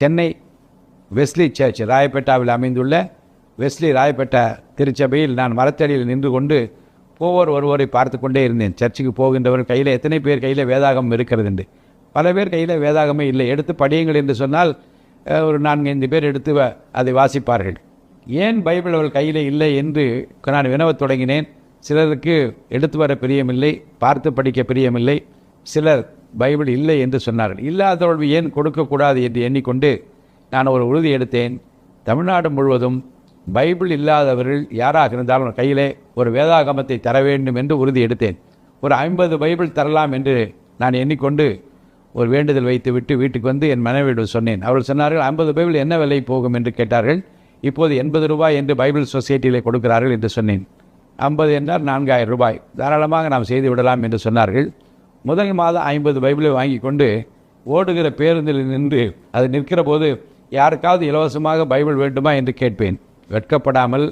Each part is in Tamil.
சென்னை வெஸ்லி சர்ச் ராயப்பேட்டாவில் அமைந்துள்ள வெஸ்லி ராயப்பேட்டா திருச்சபையில் நான் மரத்தடியில் நின்று கொண்டு ஒருவரை பார்த்து கொண்டே இருந்தேன். சர்ச்சுக்கு போகின்றவர் கையில் எத்தனை பேர் கையில் வேதாகம் இருக்கிறது என்று. பல பேர் கையில் வேதாகமே இல்லை. எடுத்து படியுங்கள் என்று சொன்னால் ஒரு 4-5 பேர் எடுத்து அதை வாசிப்பார்கள். ஏன் பைபிள் அவர்கள் கையில் இல்லை என்று நான் வினவத் தொடங்கினேன். சிலருக்கு எடுத்து வர பிரியமில்லை, பார்த்து படிக்க பிரியமில்லை. சிலர் பைபிள் இல்லை என்று சொன்னார்கள். இல்லாதவர்கள் ஏன் கொடுக்கக்கூடாது என்று எண்ணிக்கொண்டு நான் ஒரு உறுதி எடுத்தேன். தமிழ்நாடு முழுவதும் பைபிள் இல்லாதவர்கள் யாராக இருந்தாலும் கையிலே ஒரு வேதாகமத்தை தர வேண்டும் என்று உறுதி எடுத்தேன். ஒரு 50 பைபிள் தரலாம் என்று நான் எண்ணிக்கொண்டு ஒரு வேண்டுதல் வைத்து விட்டு வீட்டுக்கு வந்து என் மனைவியிடம் சொன்னேன். அவர்கள் சொன்னார்கள், 50 பைபிள் என்ன விலை போகும் என்று கேட்டார்கள். இப்போது 80 ரூபாய் என்று பைபிள் சொசைட்டியிலே கொடுக்கிறார்கள் என்று சொன்னேன். 50 என்றால் 4000 ரூபாய், தாராளமாக நாம் செய்து விடலாம் என்று சொன்னார்கள். முதல் மாதம் 50 பைபிளை வாங்கி கொண்டு ஓடுகிற பேருந்தில் நின்று அது நிற்கிற போது யாருக்காவது இலவசமாக பைபிள் வேண்டுமா என்று கேட்பேன். வெட்கப்படாமல்,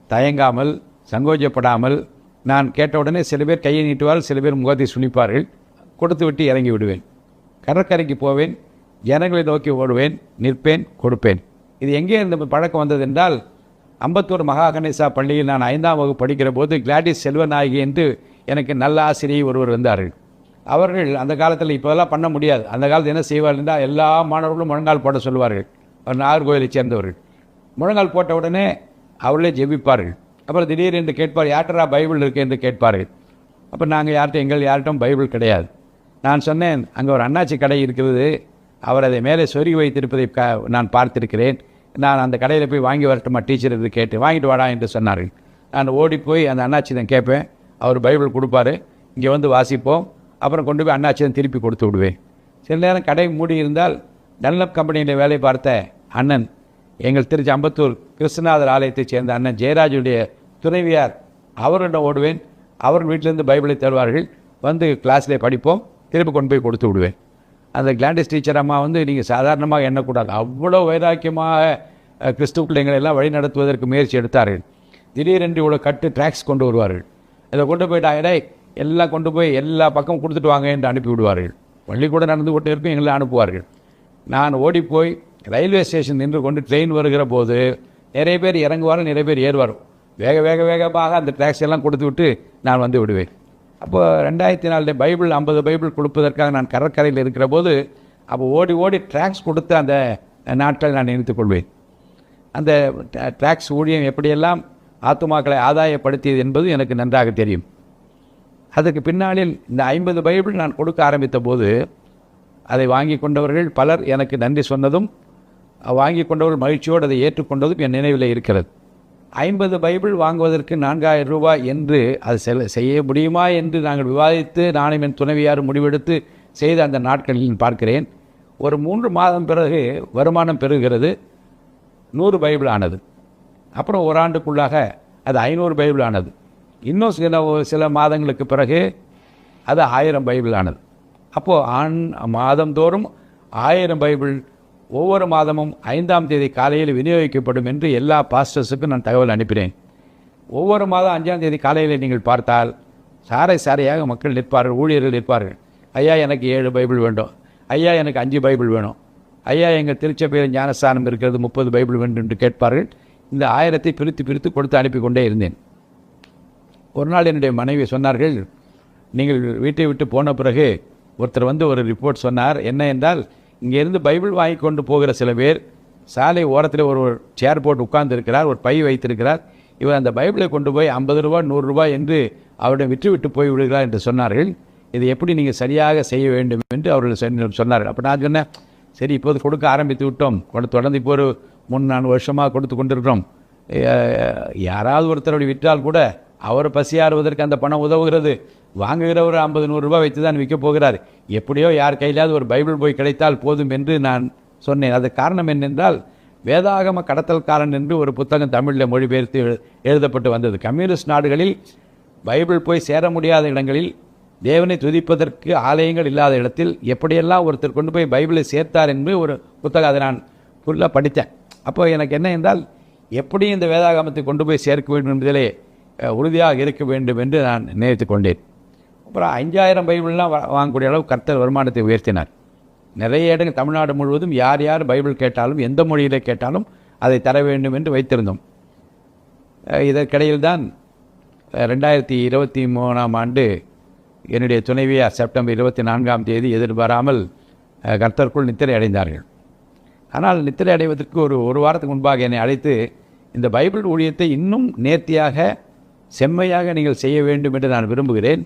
தயங்காமல், சங்கோஜப்படாமல் நான் கேட்டவுடனே சில பேர் கையை நீட்டுவார்கள், சில பேர் முகத்தை சுனிப்பார்கள். கொடுத்து விட்டு இறங்கி விடுவேன். கடற்கரைக்கு போவேன், ஜனங்களை நோக்கி ஓடுவேன், நிற்பேன், கொடுப்பேன். இது எங்கே இருந்த பழக்கம் வந்தது என்றால், அம்பத்தூர் மகா கணேசா பள்ளியில் நான் 5ஆம் வகுப்பு படிக்கிற போது கிளாடிஸ் செல்வநாயகி என்று எனக்கு நல்ல ஆசிரியை ஒருவர் வந்தார்கள். அவர்கள் அந்த காலத்தில் இப்போதெல்லாம் பண்ண முடியாது. அந்த காலத்தில் என்ன செய்வார்கள் என்றால், எல்லா மாணவர்களும் முழங்கால் போட சொல்லுவார்கள். அவர் நாகர்கோவிலை சேர்ந்தவர்கள். முழங்கால் போட்ட உடனே அவர்களே ஜெபிப்பார்கள். அப்புறம் திடீரென்று கேட்பார், யார்டரா பைபிள் இருக்குது என்று கேட்பார்கள். அப்போ நாங்கள் யார்கிட்டும் பைபிள் கிடையாது. நான் சொன்னேன், அங்கே ஒரு அண்ணாச்சி கடை இருக்கிறது, அவர் அதை மேலே சொருகி வைத்திருப்பதை நான் பார்த்திருக்கிறேன். நான் அந்த கடையில் போய் வாங்கி வரட்டுமா டீச்சர் என்று கேட்டு, வாங்கிட்டு வாடா என்று சொன்னார்கள். நான் ஓடி போய் அந்த அண்ணாச்சிதான் கேட்பேன். அவர் பைபிள் கொடுப்பார், இங்கே வந்து வாசிப்போம். அப்புறம் கொண்டு போய் அண்ணாச்சிதான் திருப்பி கொடுத்து விடுவேன். சில நேரம் கடை மூடி இருந்தால் டன்லப் கம்பெனியில் வேலை பார்த்த அண்ணன், எங்கள் திருச்சி அம்பத்தூர் கிருஷ்ணநாதர் ஆலயத்தைச் சேர்ந்த அண்ணன் ஜெயராஜுடைய துணைவியார், அவர்களிடம் ஓடுவேன். அவர்கள் வீட்டிலேருந்து பைபிளை தருவார்கள். வந்து கிளாஸில் படிப்போம், திருப்பி கொண்டு போய் கொடுத்து விடுவேன். அந்த கிளாண்டிஸ் டீச்சர் அம்மா வந்து நீங்கள் சாதாரணமாக எண்ணக்கூடாது, அவ்வளோ வைராக்கியமாக கிறிஸ்துவ பிள்ளைங்களை எல்லாம் வழி நடத்துவதற்கு முயற்சி எடுத்தார்கள். திடீரென்று இவ்வளோ கட்டு ட்ராக்ஸ் கொண்டு வருவார்கள். இதை கொண்டு போயிட்டாங்க, எல்லாம் கொண்டு போய் எல்லா பக்கமும் கொடுத்துட்டு வாங்க என்று அனுப்பி விடுவார்கள். பள்ளிக்கூடம் நடந்து கொண்டு இருக்கும், எங்களை அனுப்புவார்கள். நான் ஓடிப்போய் ரயில்வே ஸ்டேஷன் நின்று கொண்டு ட்ரெயின் வருகிற போது நிறைய பேர் இறங்குவார்கள், நிறைய பேர் ஏறுவார். வேகமாக அந்த ட்ராக்ஸ் எல்லாம் கொடுத்து விட்டு நான் வந்து விடுவேன். அப்போ 2004 பைபிள் 50 பைபிள் கொடுப்பதற்காக நான் கடற்கரையில் இருக்கிற போது அப்போ ஓடி ட்ராக்ஸ் கொடுத்து அந்த நாட்களை நான் நினைத்துக் கொள்வேன். அந்த ட்ராக்ஸ் ஊழியம் எப்படியெல்லாம் ஆத்துமாக்களை ஆதாயப்படுத்தியது என்பது எனக்கு நன்றாக தெரியும். அதுக்கு பின்னாளில் இந்த 50 பைபிள் நான் கொடுக்க ஆரம்பித்த போது அதை வாங்கி கொண்டவர்கள் பலர் எனக்கு நன்றி சொன்னதும், வாங்கி கொண்டவர்கள் மகிழ்ச்சியோடு அதை ஏற்றுக்கொண்டதும் என் நினைவில் இருக்கிறது. 50 பைபிள் வாங்குவதற்கு 4000 ரூபாய் என்று அது செய்ய முடியுமா என்று நாங்கள் விவாதித்து நானும் என் துணைவியாரும் முடிவெடுத்து செய்த அந்த நாட்களில் பார்க்கிறேன். ஒரு 3 மாதம் பிறகு வருமானம் பெறுகிறது. 100 பைபிள் ஆனது. அப்புறம் ஒரு ஆண்டுக்குள்ளாக அது 500 பைபிள் ஆனது. இன்னும் சில மாதங்களுக்கு பிறகு அது 1000 பைபிள் ஆனது. அப்போது மாதந்தோறும் 1000 பைபிள் ஒவ்வொரு மாதமும் 5ஆம் தேதி காலையில் விநியோகிக்கப்படும் என்று எல்லா பாஸ்டர்ஸுக்கும் நான் தகவல் அனுப்பினேன். ஒவ்வொரு மாதம் 5ஆம் தேதி காலையில் நீங்கள் பார்த்தால் சாரையாக மக்கள் நிற்பார்கள், ஊழியர்கள் நிற்பார்கள். ஐயா எனக்கு 7 பைபிள் வேண்டும், ஐயா எனக்கு 5 பைபிள் வேணும், ஐயா எங்கள் திருச்சபையில் ஞானஸ்தானம் இருக்கிறது 30 பைபிள் வேண்டும் என்று கேட்பார்கள். இந்த 1000 பிரித்து கொடுத்து அனுப்பி கொண்டே இருந்தேன். ஒரு நாள் என்னுடைய மனைவி சொன்னார்கள், நீங்கள் வீட்டை விட்டு போன பிறகு ஒருத்தர் வந்து ஒரு ரிப்போர்ட் சொன்னார். என்ன என்றால், இங்கேருந்து பைபிள் வாங்கி கொண்டு போகிற சில பேர் சாலை ஓரத்தில் ஒரு சேர் போட்டு உட்கார்ந்து இருக்கிறார், ஒரு பை வைத்திருக்கிறார். இவர் அந்த பைபிளை கொண்டு போய் 50 ரூபா 100 ரூபாய் என்று அவரிடம் விட்டு போய் விடுகிறார் என்று சொன்னார்கள். இது எப்படி நீங்கள் சரியாக செய்ய வேண்டும் என்று அவர்கள் சொன்னார்கள். அப்போ நான் சொன்னேன், சரி இப்போது கொடுக்க ஆரம்பித்து விட்டோம், தொடர்ந்து இப்போ ஒரு 3-4 வருஷமாக கொடுத்து கொண்டிருக்கிறோம். யாராவது ஒருத்தருடைய விற்றால் கூட அவர் பசியாறுவதற்கு அந்த பணம் உதவுகிறது. வாங்குகிறவர் 50-100 ரூபாய் வைத்து தான் விற்கப் போகிறார். எப்படியோ யார் கையிலாவது ஒரு பைபிள் போய் கிடைத்தால் போதும் என்று நான் சொன்னேன். அது காரணம் என்னென்றால், வேதாகம கடத்தல்காரன் என்று ஒரு புத்தகம் தமிழில் மொழிபெயர்த்து எழுதப்பட்டு வந்தது. கம்யூனிஸ்ட் நாடுகளில் பைபிள் போய் சேர முடியாத இடங்களில், தேவனை துதிப்பதற்கு ஆலயங்கள் இல்லாத இடத்தில் எப்படியெல்லாம் ஒருத்தர் கொண்டு போய் பைபிளை சேர்த்தார் என்று ஒரு புத்தகம், அதை நான் ஃபுல்லாக படித்தேன். அப்போ எனக்கு என்ன என்றால், எப்படி இந்த வேதாகமத்தை கொண்டு போய் சேர்க்க வேண்டும் என்பதிலே உறுதியாக இருக்க வேண்டும் என்று நான் நினைத்து கொண்டேன். அப்புறம் 5000 பைபிள்லாம் வாங்கக்கூடிய அளவு கர்த்தர் வருமானத்தை உயர்த்தினார். நிறைய இடங்கள் தமிழ்நாடு முழுவதும் யார் யார் பைபிள் கேட்டாலும் எந்த மொழியில் கேட்டாலும் அதை தர வேண்டும் என்று வைத்திருந்தோம். இதற்கிடையில் தான் 2023ஆம் ஆண்டு என்னுடைய துணைவியார் செப்டம்பர் 24ஆம் தேதி எதிர்பாராமல் கர்த்தருக்குள் நித்திரை அடைந்தார்கள். ஆனால் நித்திரை அடைவதற்கு ஒரு வாரத்துக்கு முன்பாக என்னை அழைத்து இந்த பைபிள் ஊழியத்தை இன்னும் நேர்த்தியாக செம்மையாக நீங்கள் செய்ய வேண்டும் என்று நான் விரும்புகிறேன்.